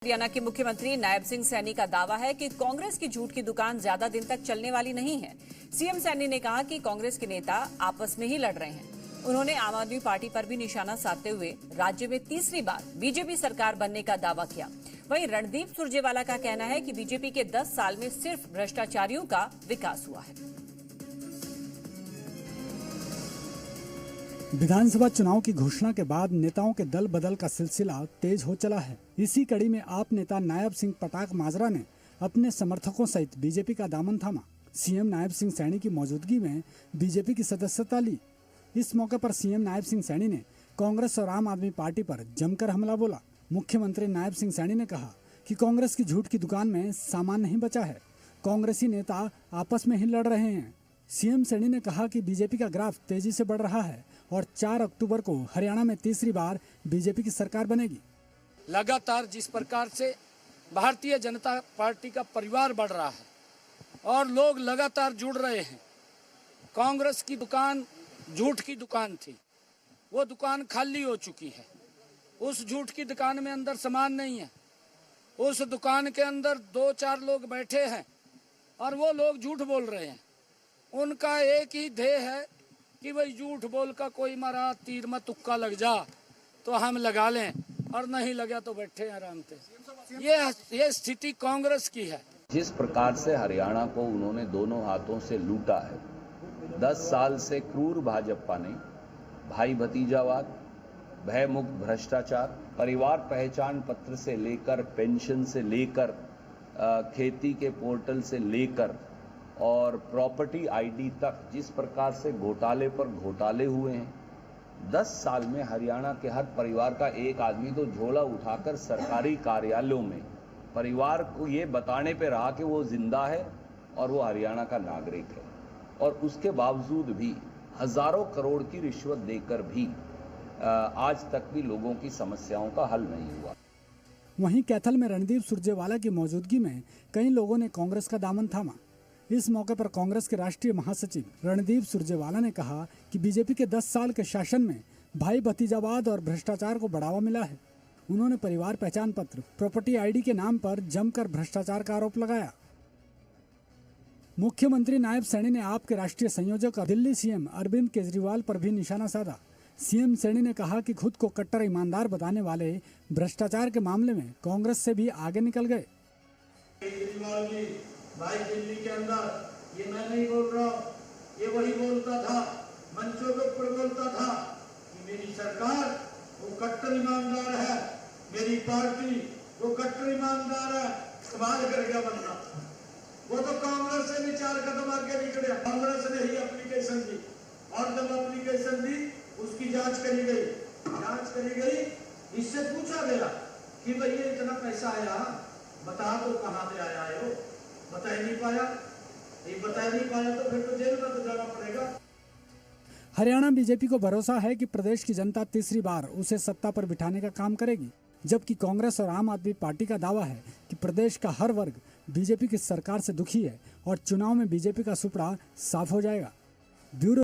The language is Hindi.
हरियाणा के मुख्यमंत्री नायब सिंह सैनी का दावा है कि कांग्रेस की झूठ की दुकान ज्यादा दिन तक चलने वाली नहीं है। सीएम सैनी ने कहा कि कांग्रेस के नेता आपस में ही लड़ रहे हैं। उन्होंने आम आदमी पार्टी पर भी निशाना साधते हुए राज्य में तीसरी बार बीजेपी सरकार बनने का दावा किया। वहीं रणदीप सुरजेवाला का कहना है कि बीजेपी के 10 साल में सिर्फ भ्रष्टाचारियों का विकास हुआ है। विधानसभा चुनाव की घोषणा के बाद नेताओं के दल बदल का सिलसिला तेज हो चला है। इसी कड़ी में आप नेता नायब सिंह पटाक माजरा ने अपने समर्थकों सहित बीजेपी का दामन थामा। सीएम नायब सिंह सैनी की मौजूदगी में बीजेपी की सदस्यता ली। इस मौके पर सीएम नायब सिंह सैनी ने कांग्रेस और आम आदमी पार्टी पर जमकर हमला बोला। मुख्यमंत्री नायब सिंह सैनी ने कहा कि कांग्रेस की झूठ की दुकान में सामान नहीं बचा है। कांग्रेसी नेता आपस में ही लड़ रहे हैं। सीएम सैनी ने कहा कि बीजेपी का ग्राफ तेजी से बढ़ रहा है और 4 अक्टूबर को हरियाणा में तीसरी बार बीजेपी की सरकार बनेगी। लगातार जिस प्रकार से भारतीय जनता पार्टी का परिवार बढ़ रहा है और लोग लगातार जुड़ रहे हैं। कांग्रेस की दुकान झूठ की दुकान थी, वो दुकान खाली हो चुकी है। उस झूठ की दुकान में अंदर सामान नहीं है। उस दुकान के अंदर 2-4 लोग बैठे हैं और वो लोग झूठ बोल रहे हैं। उनका एक ही ध्येय है कि भाई झूठ बोल का कोई मारा तीर में तुक्का लग जा तो हम लगा लें, और नहीं लगा तो बैठे आराम से। ये स्थिति कांग्रेस की है। जिस प्रकार से हरियाणा को उन्होंने दोनों हाथों से लूटा है, 10 साल से क्रूर भाजपा ने भाई भतीजावाद, भयमुक्त भ्रष्टाचार, परिवार पहचान पत्र से लेकर पेंशन से लेकर खेती के पोर्टल से लेकर और प्रॉपर्टी आईडी तक जिस प्रकार से घोटाले पर घोटाले हुए हैं। 10 साल में हरियाणा के हर परिवार का एक आदमी तो झोला उठाकर सरकारी कार्यालयों में परिवार को ये बताने पे रहा कि वो जिंदा है और वो हरियाणा का नागरिक है, और उसके बावजूद भी हजारों करोड़ की रिश्वत देकर भी आज तक भी लोगों की समस्याओं का हल नहीं हुआ। वहीं कैथल में रणदीप सुरजेवाला की मौजूदगी में कई लोगों ने कांग्रेस का दामन थामा। इस मौके पर कांग्रेस के राष्ट्रीय महासचिव रणदीप सुरजेवाला ने कहा कि बीजेपी के 10 साल के शासन में भाई भतीजावाद और भ्रष्टाचार को बढ़ावा मिला है। उन्होंने परिवार पहचान पत्र, प्रॉपर्टी आईडी के नाम पर जमकर भ्रष्टाचार का आरोप लगाया। मुख्यमंत्री नायब सैनी ने आप के राष्ट्रीय संयोजक और दिल्ली सीएम अरविंद केजरीवाल पर भी निशाना साधा। सीएम सैनी ने कहा कि खुद को कट्टर ईमानदार बताने वाले भ्रष्टाचार के मामले में कांग्रेस से भी आगे निकल गए। भाई दिल्ली के अंदर ये मैं नहीं बोल रहा हूँ, ये वही बोलता था, मंचों के ऊपर बोलता था कि मेरी सरकार वो कट्टर ईमानदार है, मेरी पार्टी वो कट्टर ईमानदार है, सवाल करेगा बनना। वो तो कांग्रेस से भी 4 कदम आगे निकले। कांग्रेस ने ही एप्लीकेशन दी और जब एप्लीकेशन दी उसकी जांच करी गई। इससे पूछा गया कि भाई ये इतना पैसा आया, बता तो कहाँ से आया है? वो बता ही नहीं पाया। तो फिर तो जेल में तो जाना पड़ेगा। हरियाणा बीजेपी को भरोसा है कि प्रदेश की जनता तीसरी बार उसे सत्ता पर बिठाने का काम करेगी, जबकि कांग्रेस और आम आदमी पार्टी का दावा है कि प्रदेश का हर वर्ग बीजेपी की सरकार से दुखी है और चुनाव में बीजेपी का सुपड़ा साफ हो जाएगा। ब्यूरो